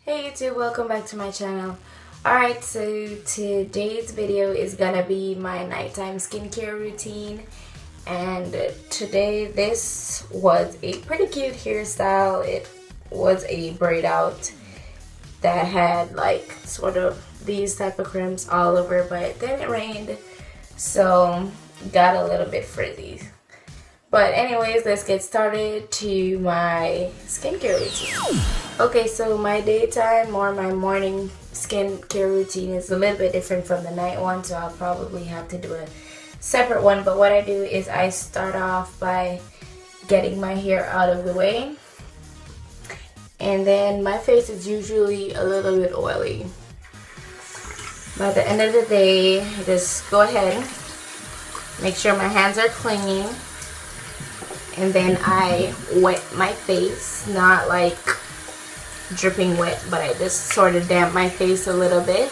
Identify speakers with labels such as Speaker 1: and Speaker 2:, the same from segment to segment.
Speaker 1: Hey YouTube, welcome back to my channel. Alright, so today's video is gonna be my nighttime skincare routine, and today this was a pretty cute hairstyle. It was a braid out that had like sort of these type of crimps all over, but then it rained, so got a little bit frizzy. But anyways, let's get started to my skincare routine. Okay, so my daytime or my morning skincare routine is a little bit different from the night one, so I'll probably have to do a separate one. But what I do is I start off by getting my hair out of the way, and then my face is usually a little bit oily. By the end of the day, just go ahead, make sure my hands are clean, and then I wet my face, not like dripping wet, but I just sort of damp my face a little bit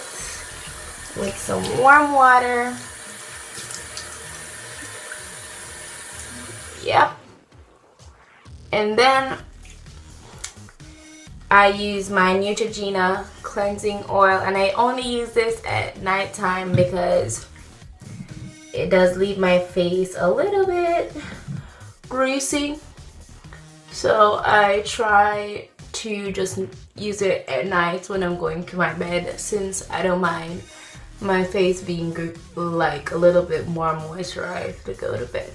Speaker 1: with some warm water. Yep. And then I use my Neutrogena cleansing oil, and I only use this at nighttime because it does leave my face a little bit greasy, so I try to just use it at night when I'm going to my bed, since I don't mind my face being like a little bit more moisturized to go to bed.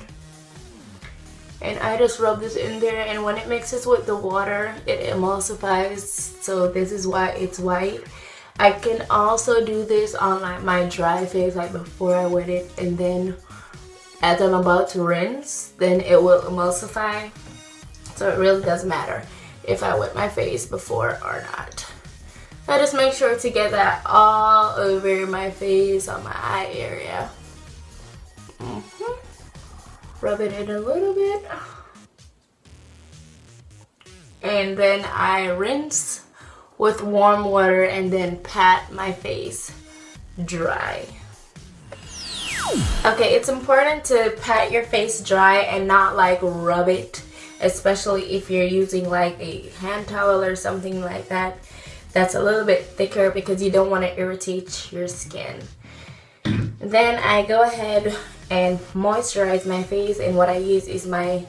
Speaker 1: And I just rub this in there, and when it mixes with the water, it emulsifies, so this is why it's white. I can also do this on like my dry face, like before I wet it, and then as I'm about to rinse, then it will emulsify. So it really doesn't matter if I wet my face before or not. I just make sure to get that all over my face, on my eye area. Rub it in a little bit. And then I rinse with warm water and then pat my face dry. Okay, it's important to pat your face dry and not like rub it, especially if you're using like a hand towel or something like that. That's a little bit thicker because you don't want to irritate your skin. Then I go ahead and moisturize my face, and what I use is my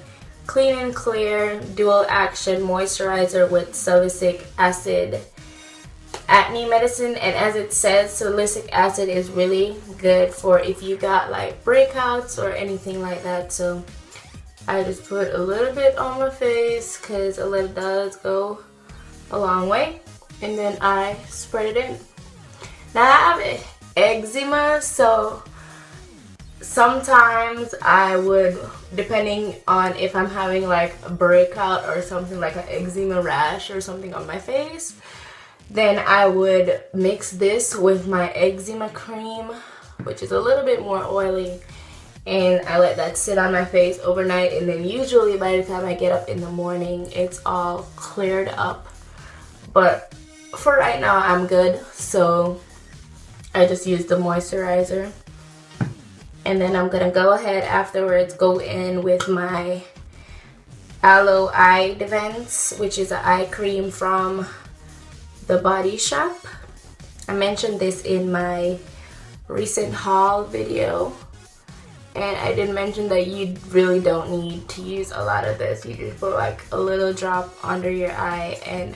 Speaker 1: Clean and Clear Dual Action Moisturizer with salicylic acid acne medicine. And as it says, salicylic acid is really good for if you got like breakouts or anything like that. So I just put a little bit on my face because a little does go a long way, and then I spread it in. Now I have eczema, so sometimes I would, depending on if I'm having like a breakout or something like an eczema rash or something on my face, then I would mix this with my eczema cream, which is a little bit more oily, and I let that sit on my face overnight, and then usually by the time I get up in the morning, it's all cleared up. But for right now, I'm good, so I just use the moisturizer. And then I'm gonna go ahead afterwards, go in with my Aloe Eye Defense, which is an eye cream from the Body Shop. I mentioned this in my recent haul video, and I did mention that you really don't need to use a lot of this. You just put like a little drop under your eye and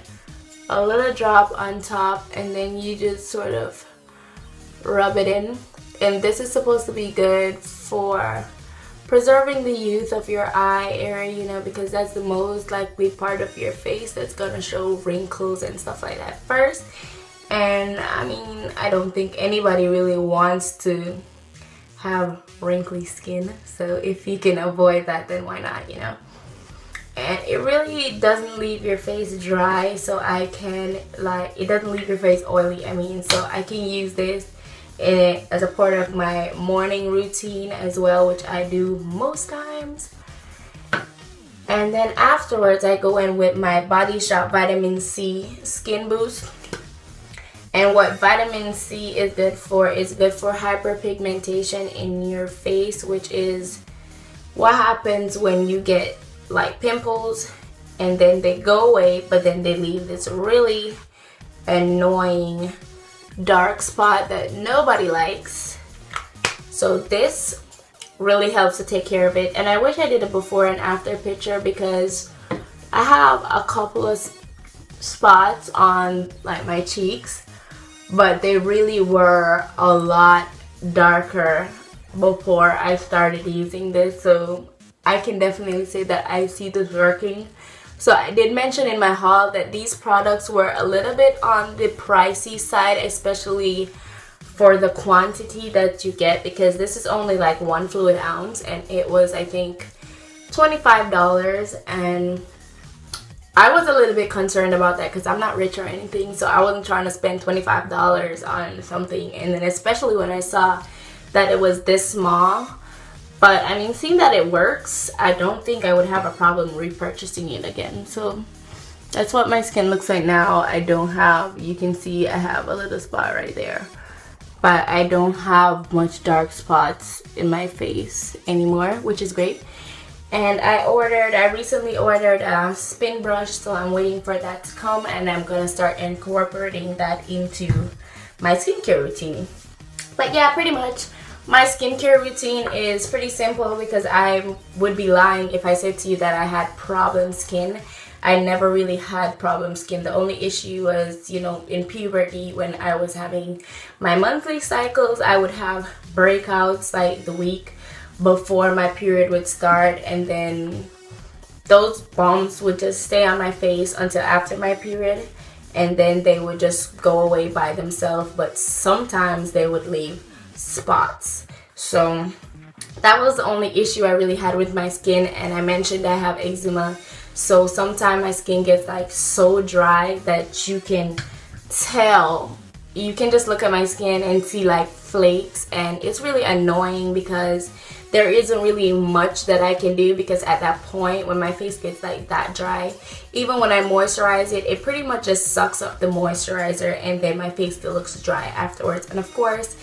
Speaker 1: a little drop on top, and then you just sort of rub it in. And this is supposed to be good for preserving the youth of your eye area, you know, because that's the most likely part of your face that's gonna show wrinkles and stuff like that first. And I mean, I don't think anybody really wants to have wrinkly skin, so if you can avoid that, then why not, you know. And it really doesn't leave your face dry, so I can it doesn't leave your face oily, I mean, so I can use this as a part of my morning routine as well, which I do most times. And then afterwards, I go in with my Body Shop Vitamin C Skin Boost. And what vitamin C is good for hyperpigmentation in your face, which is what happens when you get like pimples and then they go away, but then they leave this really annoying dark spot that nobody likes. So this really helps to take care of it, and I wish I did a before and after picture because I have a couple of spots on like my cheeks, but they really were a lot darker before I started using this, so I can definitely say that I see this working. So I did mention in my haul that these products were a little bit on the pricey side, especially for the quantity that you get, because this is only like 1 fluid ounce and it was, I think, $25, and I was a little bit concerned about that because I'm not rich or anything, so I wasn't trying to spend $25 on something, and then especially when I saw that it was this small. But I mean, seeing that it works, I don't think I would have a problem repurchasing it again. So that's what my skin looks like now. I don't have, you can see I have a little spot right there, but I don't have much dark spots in my face anymore, which is great. And I recently ordered a spin brush, so I'm waiting for that to come, and I'm gonna start incorporating that into my skincare routine. But yeah, pretty much my skincare routine is pretty simple, because I would be lying if I said to you that I had problem skin. I never really had problem skin. The only issue was, you know, in puberty when I was having my monthly cycles, I would have breakouts like the week before my period would start, and then those bumps would just stay on my face until after my period, and then they would just go away by themselves, but sometimes they would leave spots. So that was the only issue I really had with my skin. And I mentioned I have eczema, so sometimes my skin gets like so dry that you can tell, you can just look at my skin and see like flakes, and it's really annoying because there isn't really much that I can do, because at that point when my face gets like that dry, even when I moisturize it, it pretty much just sucks up the moisturizer, and then my face still looks dry afterwards. And of course,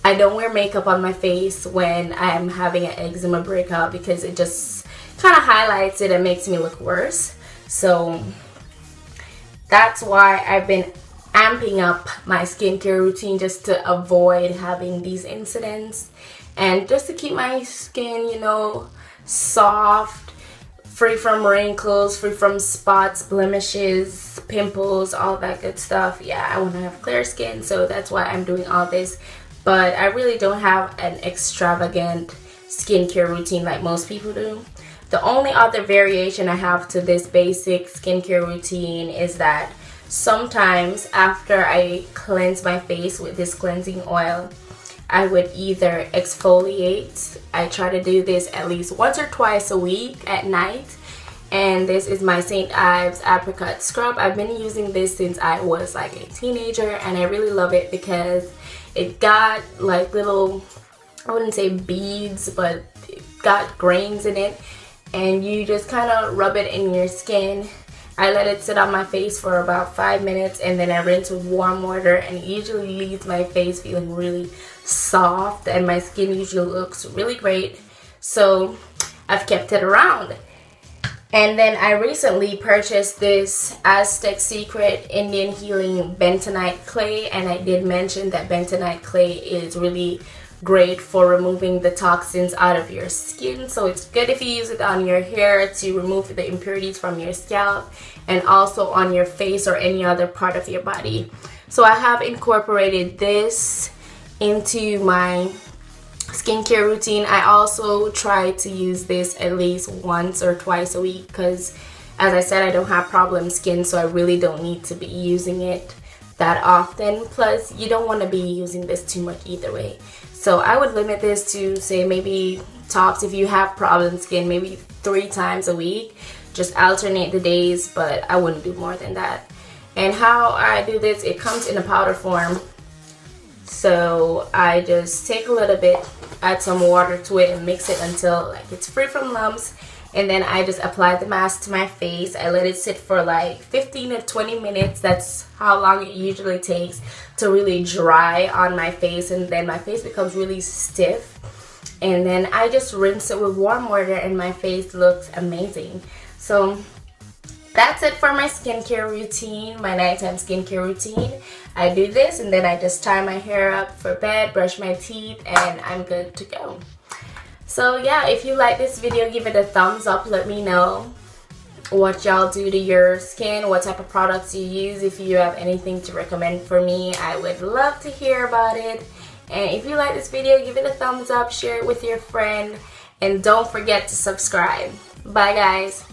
Speaker 1: I don't wear makeup on my face when I'm having an eczema breakout, because it just kind of highlights it and makes me look worse. So that's why I've been amping up my skincare routine, just to avoid having these incidents and just to keep my skin, you know, soft, free from wrinkles, free from spots, blemishes, pimples, all that good stuff. Yeah, I want to have clear skin, so that's why I'm doing all this. But I really don't have an extravagant skincare routine like most people do. The only other variation I have to this basic skincare routine is that sometimes after I cleanse my face with this cleansing oil, I would either exfoliate. I try to do this at least once or twice a week at night. And this is my St. Ives apricot scrub. I've been using this since I was like a teenager, and I really love it because it got like little, I wouldn't say beads, but it got grains in it, and you just kind of rub it in your skin. I let it sit on my face for about 5 minutes, and then I rinse with warm water, and it usually leaves my face feeling really soft, and my skin usually looks really great. So I've kept it around. And then I recently purchased this Aztec Secret Indian Healing Bentonite clay, and I did mention that Bentonite clay is really great for removing the toxins out of your skin. So it's good if you use it on your hair to remove the impurities from your scalp, and also on your face or any other part of your body. So I have incorporated this into my skincare routine. I also try to use this at least once or twice a week, because as I said, I don't have problem skin, so I really don't need to be using it that often. Plus, you don't want to be using this too much either way. So I would limit this to, say, maybe tops, if you have problem skin, maybe 3 times a week. Just alternate the days, but I wouldn't do more than that. And how I do this, it comes in a powder form. So I just take a little bit, add some water to it, and mix it until like it's free from lumps. And then I just apply the mask to my face. I let it sit for like 15 to 20 minutes. That's how long it usually takes to really dry on my face. And then my face becomes really stiff. And then I just rinse it with warm water, and my face looks amazing. So That's it for my skincare routine, my nighttime skincare routine. I do this and then I just tie my hair up for bed, brush my teeth, and I'm good to go. So yeah, if you like this video, give it a thumbs up. Let me know what y'all do to your skin, what type of products you use. If you have anything to recommend for me, I would love to hear about it. And if you like this video, give it a thumbs up, share it with your friend, and don't forget to subscribe. Bye guys.